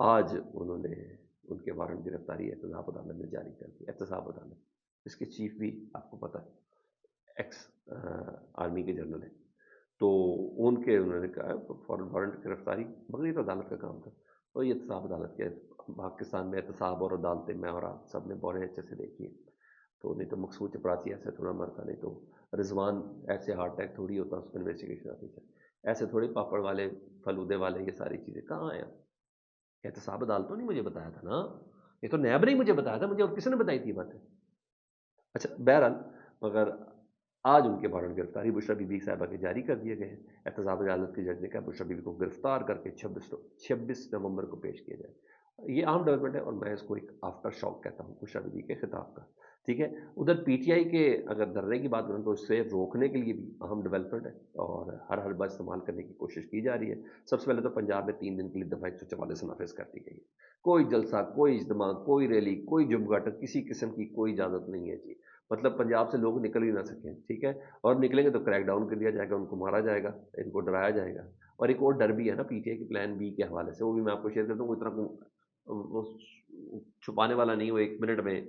آج انہوں نے ان کے وارنٹ گرفتاری احتساب عدالت میں جاری کر دی، احتساب عدالت، اس کے چیف بھی آپ کو پتہ ہے ایکس آرمی کے جنرل ہیں، تو ان کے انہوں نے کہا فوراً وارنٹ گرفتاری، مگر یہ تو عدالت کا کام تھا، اور یہ احتساب عدالت کے پاکستان میں احتساب اور عدالتیں میں اور آپ سب نے بڑے اچھے سے دیکھی ہیں، تو نہیں تو مقصود چپراسی ایسے تھوڑا مرتا، نہیں تو رضوان ایسے ہارٹ اٹیک تھوڑی ہوتا اس میں انویسٹیگیشن آتی ہے، ایسے تھوڑے پاپڑ والے فلودے والے یہ ساری چیزیں کہاں آیا؟ احتساب عدالتوں نے مجھے بتایا تھا نا، یہ تو نیب نے مجھے بتایا تھا، مجھے اور کسی نے بتائی تھی باتیں؟ اچھا بہرحال، مگر آج ان کے وارنٹ گرفتاری بشریٰ بی بی صاحبہ کے جاری کر دیے گئے ہیں۔ احتساب عدالت کے جج نے کہا بشریٰ بی بی کو گرفتار کر کے 26 نومبر کو پیش کیا جائے۔ یہ عام ڈیولپمنٹ ہے اور میں اس کو ایک آفٹر شاک کہتا ہوں بشریٰ بی بی کے خطاب کا، ٹھیک ہے۔ ادھر پی ٹی آئی کے اگر دھرنے کی بات کریں تو اس سے روکنے کے لیے بھی اہم ڈیولپمنٹ ہے اور ہر حلبہ استعمال کرنے کی کوشش کی جا رہی ہے۔ سب سے پہلے تو پنجاب میں 3 دن کے لیے دفعہ 144 نافذ کر دی گئی ہے، کوئی جلسہ، کوئی اجتماع، کوئی ریلی، کوئی جم گھاٹر، کسی قسم کی کوئی اجازت نہیں ہے جی، مطلب پنجاب سے لوگ نکل ہی نہ سکیں، ٹھیک ہے، اور نکلیں گے تو کریک ڈاؤن کر دیا جائے گا، ان کو مارا جائے گا، ان کو ڈرایا جائے گا۔ اور ایک اور ڈر بھی ہے نا پی ٹی آئی کے پلان بی کے حوالے سے، وہ بھی میں آپ کو شیئر کرتا ہوں، اتنا وہ چھپانے والا نہیں، وہ 1 منٹ میں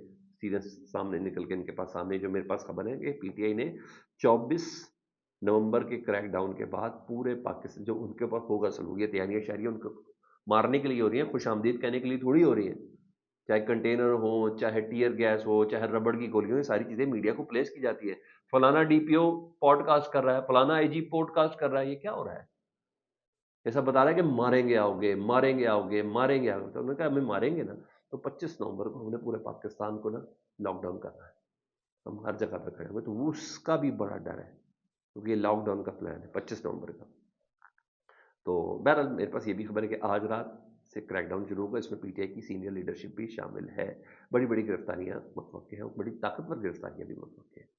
سیدھے سامنے نکل کے ان کے پاس سامنے جو میرے پاس خبر ہے کہ پی ٹی آئی نے 24 نومبر کے کریک ڈاؤن کے بعد پورے پاکستان جو ان کے اوپر ہوگا سلوک، یہ تیاریاں شہریہ ان کو مارنے کے لیے ہو رہی ہیں، خوش آمدید کہنے کے لیے تھوڑی ہو رہی ہیں، چاہے کنٹینر ہو، چاہے ٹیئر گیس ہو، چاہے ربڑ کی گولیوں، یہ ساری چیزیں میڈیا کو پلیس کی جاتی ہے، فلانا ڈی پی او پوڈ کاسٹ کر رہا ہے، فلانا آئی جی پوڈ کاسٹ کر رہا ہے، یہ کیا ہو رہا ہے؟ ایسا بتا رہا ہے کہ ماریں گے آؤ گے، ماریں گے آؤ گے، ماریں گے آؤ گے، تو انہوں نے کہا ہمیں ماریں گے نا تو 25 نومبر کو ہم نے پورے پاکستان کو نا لاک ڈاؤن کرنا ہے، ہم ہر جگہ پہ کھڑے ہوئے، تو اس کا بھی بڑا ڈر ہے کیونکہ یہ لاک ڈاؤن کا پلان ہے 25 نومبر کا۔ تو بہرحال میرے پاس یہ بھی خبر ہے کہ آج رات سے کریک ڈاؤن شروع ہوگا، اس میں پی ٹی آئی کی سینئر لیڈرشپ بھی شامل ہے، بڑی بڑی گرفتاریاں متوقع ہیں، بڑی طاقتور گرفتاریاں بھی متوقع ہیں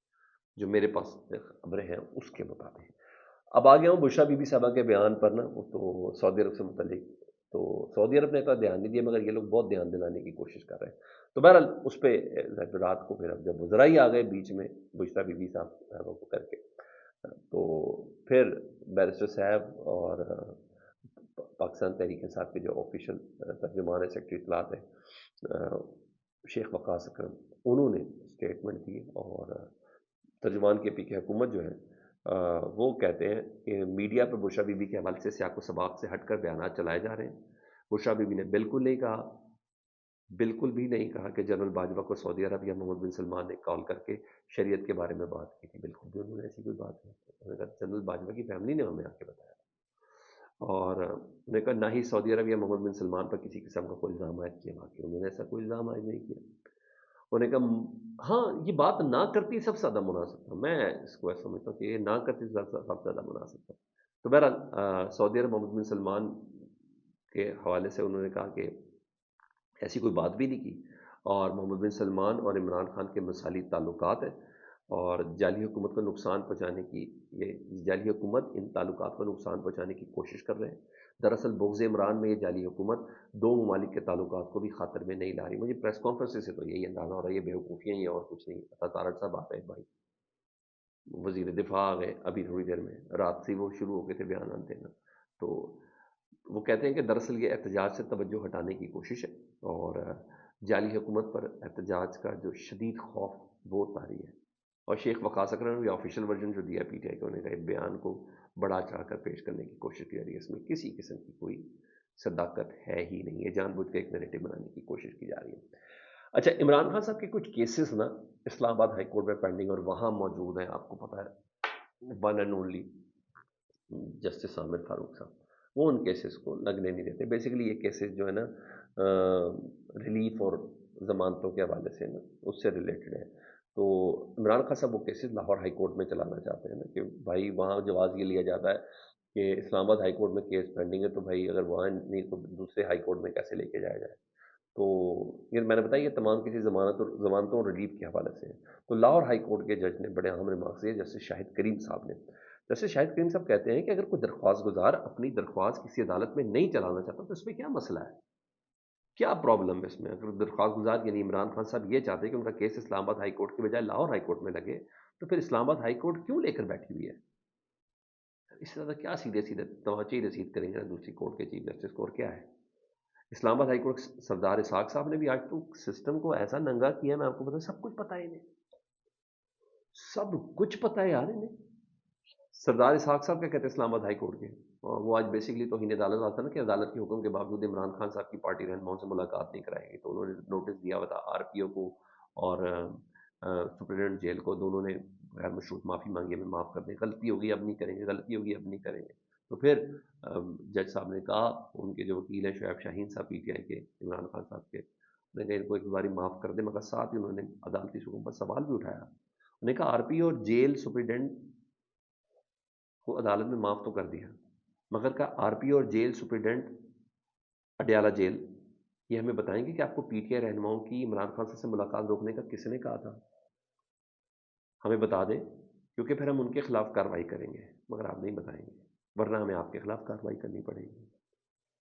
جو میرے پاس خبریں ہیں اس کے مطابق۔ اب آ گیا ہوں بشریٰ بی بی صاحبہ کے بیان پر نا، وہ تو سعودی عرب سے متعلق، تو سعودی عرب نے تو دھیان نہیں دیا مگر یہ لوگ بہت دھیان دلانے کی کوشش کر رہے ہیں، تو بہرحال اس پہ رات کو پھر اب جب وزراء ہی آ گئے بیچ میں بشریٰ بی بی صاحب کو کر کے، تو پھر بیرسٹر صاحب اور پاکستان تحریک انصاف کے جو آفیشل ترجمان ہے، سیکرٹری اطلاعات ہے شیخ وقاص اکرم، انہوں نے اسٹیٹمنٹ دی اور ترجمان کے پی کی حکومت جو ہے وہ کہتے ہیں کہ میڈیا پہ بشریٰ بی بی کے حوالے سے سیاق و سباق سے ہٹ کر بیانات چلائے جا رہے ہیں۔ بشریٰ بی بی نے بالکل نہیں کہا، بالکل بھی نہیں کہا کہ جنرل باجوہ کو سعودی عرب یا محمد بن سلمان نے کال کر کے شریعت کے بارے میں بات کی تھی، بالکل بھی انہوں نے ایسی کوئی بات نہیں کی، انہوں نے کہا جنرل باجوہ کی فیملی نے ہمیں آ کے بتایا، اور انہوں نے کہا نہ ہی سعودی عرب یا محمد بن سلمان پر کسی قسم کا کوئی الزام عائد کیا، باقی انہوں نے ایسا کوئی الزام عائد نہیں کیا۔ انہوں نے کہا ہاں یہ بات نہ کرتی سب سے زیادہ مناسب تھا، میں اس کو ایسا سمجھتا ہوں کہ یہ نہ کرتی سب سے زیادہ مناسب تھا۔ تو بہرحال سعودی عرب محمد بن سلمان کے حوالے سے انہوں نے کہا کہ ایسی کوئی بات بھی نہیں کی، اور محمد بن سلمان اور عمران خان کے مثالی تعلقات ہیں اور جعلی حکومت کو نقصان پہنچانے کی، یہ جعلی حکومت ان تعلقات کو نقصان پہنچانے کی کوشش کر رہے ہیں۔ دراصل بغض عمران میں یہ جعلی حکومت دو ممالک کے تعلقات کو بھی خاطر میں نہیں لا رہی، مجھے پریس کانفرنس سے تو یہی اندازہ ہو رہا ہے، یہ بیوقوفیاں ہی ہیں اور کچھ نہیں۔ تارڑ صاحب آپ ہیں بھائی، وزیر دفاع آ گئے ابھی تھوڑی دیر میں، رات سے وہ شروع ہو گئے تھے بیانات دینا، تو وہ کہتے ہیں کہ دراصل یہ احتجاج سے توجہ ہٹانے کی کوشش ہے اور جعلی حکومت پر احتجاج کا جو شدید خوف وہ طاری ہے، اور شیخ وقاص اکرم نے بھی آفیشیل ورژن جو دیا پی ٹی آئی کو، انہوں نے کہا بیان کو بڑا چڑھا کر پیش کرنے کی کوشش کی جا رہی ہے، اس میں کسی قسم کی کوئی صداقت ہے ہی نہیں ہے، جان بوجھ کے ایک نیریٹو بنانے کی کوشش کی جا رہی ہے۔ اچھا عمران خان صاحب کے کچھ کیسز نا اسلام آباد ہائی کورٹ میں پینڈنگ اور وہاں موجود ہیں، آپ کو پتہ ہے ون اینڈ اونلی جسٹس عامر فاروق صاحب، وہ ان کیسز کو لگنے نہیں دیتے، بیسیکلی یہ کیسز جو ہے نا ریلیف اور ضمانتوں کے حوالے سے نا اس سے ریلیٹڈ ہے، تو عمران خان صاحب وہ کیسز لاہور ہائی کورٹ میں چلانا چاہتے ہیں نا کہ بھائی وہاں جواز یہ لیا جاتا ہے کہ اسلام آباد ہائی کورٹ میں کیس پینڈنگ ہے تو بھائی اگر وہاں نہیں تو دوسرے ہائی کورٹ میں کیسے لے کے جایا جائے، تو یہ میں نے بتایا یہ تمام کسی ضمانتوں اور ریلیف کے حوالے سے ہے۔ تو لاہور ہائی کورٹ کے جج نے بڑے اہم ریمارکس دیے، جیسے شاہد کریم صاحب نے، جیسے شاہد کریم صاحب کہتے ہیں کہ اگر کوئی درخواست گزار اپنی درخواست کسی عدالت میں نہیں چلانا چاہتا تو اس میں کیا مسئلہ ہے، کیا پرابلم ہے اس میں؟ اگر درخواست گزار یعنی عمران خان صاحب یہ چاہتے ہیں کہ ان کا کیس اسلام آباد ہائی کورٹ کی بجائے لاہور ہائی کورٹ میں لگے، تو پھر اسلام آباد ہائی کورٹ کیوں لے کر بیٹھی ہوئی ہے؟ اس سے زیادہ کیا سیدھے سیدھے توانچے رسید کریں گے دوسری کورٹ کے چیف جسٹس کو، اور کیا ہے؟ اسلام آباد ہائی کورٹ سردار اسحاق صاحب نے بھی آج تو سسٹم کو ایسا ننگا کیا، میں آپ کو بتا، سب کچھ پتا ہے انہیں، سب کچھ پتا ہے یار انہیں۔ سردار اسحاق صاحب کیا کہتے ہیں اسلام آباد ہائی کورٹ کے، اور وہ آج بیسکلی توہین عدالت آتا نا کہ عدالت کے حکم کے باوجود عمران خان صاحب کی پارٹی رہنماؤں سے ملاقات نہیں کرائے گی، تو انہوں نے نوٹس دیا ہوا تھا آر پی او کو اور سپرنٹینڈنٹ جیل کو، دونوں نے غیر مشروط معافی مانگی، ہمیں معاف کر دیں، غلطی ہوگی اب نہیں کریں گے، غلطی ہوگی اب نہیں کریں گے۔ تو پھر جج صاحب نے کہا، ان کے جو وکیل ہیں شعیب شاہین صاحب پی ٹی آئی کے، عمران خان صاحب کے، انہوں نے کہا ان کو ایک باری معاف کر دیں، مگر ساتھ ہی انہوں نے عدالتی حکم پر سوال بھی اٹھایا، انہوں نے کہا آر پی او اور جیل سپرنٹینڈنٹ کو عدالت میں معاف تو کر دیا، مگر کا آر پی او اور جیل سپرنٹینڈنٹ اڈیالہ جیل یہ ہمیں بتائیں گے کہ آپ کو پی ٹی آئی رہنماؤں کی عمران خان صاحب سے ملاقات روکنے کا کس نے کہا تھا، ہمیں بتا دیں، کیونکہ پھر ہم ان کے خلاف کارروائی کریں گے، مگر آپ نہیں بتائیں گے، ورنہ ہمیں آپ کے خلاف کارروائی کرنی پڑے گی۔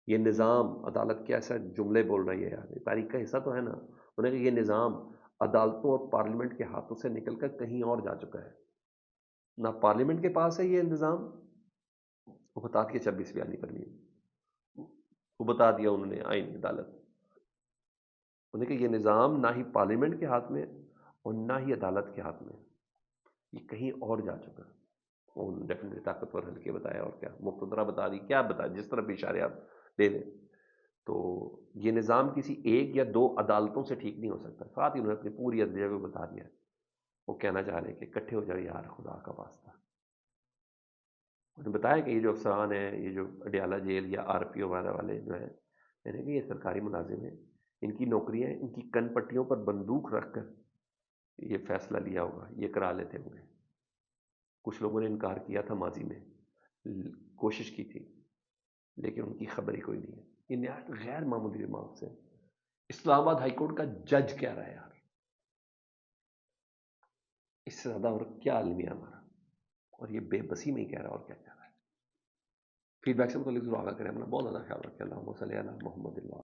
یہ نظام عدالت کے ایسا جملے بول رہی ہے یار، یہ تاریخ کا حصہ تو ہے نا، انہوں نے کہا یہ نظام عدالتوں اور پارلیمنٹ کے ہاتھوں سے نکل کر کہیں اور جا چکا ہے، نہ پارلیمنٹ کے پاس ہے یہ انتظام، وہ بتا دیا 26 بیانی کرنی ہے، وہ بتا دیا انہوں نے آئین عدالت، انہوں نے کہا یہ نظام نہ ہی پارلیمنٹ کے ہاتھ میں اور نہ ہی عدالت کے ہاتھ میں، یہ کہیں اور جا چکا ہے۔ وہ ڈیفینیٹلی طاقتور ہلکے بتایا، اور کیا مقتدرہ بتا دی، کیا بتا، جس طرح بھی اشارے آپ دے دیں، تو یہ نظام کسی ایک یا دو عدالتوں سے ٹھیک نہیں ہو سکتا، ساتھ ہی انہوں نے اپنی پوری عدلیہ کو بتا دیا، وہ کہنا چاہ رہے ہیں کہ اکٹھے ہو جاؤ یار خدا کا واسطہ۔ انہوں نے بتایا کہ یہ جو افسران ہیں، یہ جو اڈیالہ جیل یا آر پی او وغیرہ والے جو ہیں، میں نے کہا یہ سرکاری ملازم ہیں، ان کی نوکریاں ان کی کن پٹیوں پر بندوق رکھ کر یہ فیصلہ لیا ہوگا، یہ کرا لیتے ہوں گے۔ کچھ لوگوں نے انکار کیا تھا ماضی میں، کوشش کی تھی، لیکن ان کی خبر ہی کوئی نہیں ہے۔ یہ نہایت غیر معمولی ریمارکس ہیں۔ اسلام آباد ہائی کورٹ کا جج کہہ رہا ہے یار، اس سے زیادہ اور کیا المیہ ہمارا، اور یہ بے بسی میں ہی کہہ رہا ہے، اور کیا کہہ رہا ہے۔ فیڈ بیک سے متعلق ضرور آگاہ کریں، اپنا بہت زیادہ خیال رکھیں۔ اللہم صلی علی محمد۔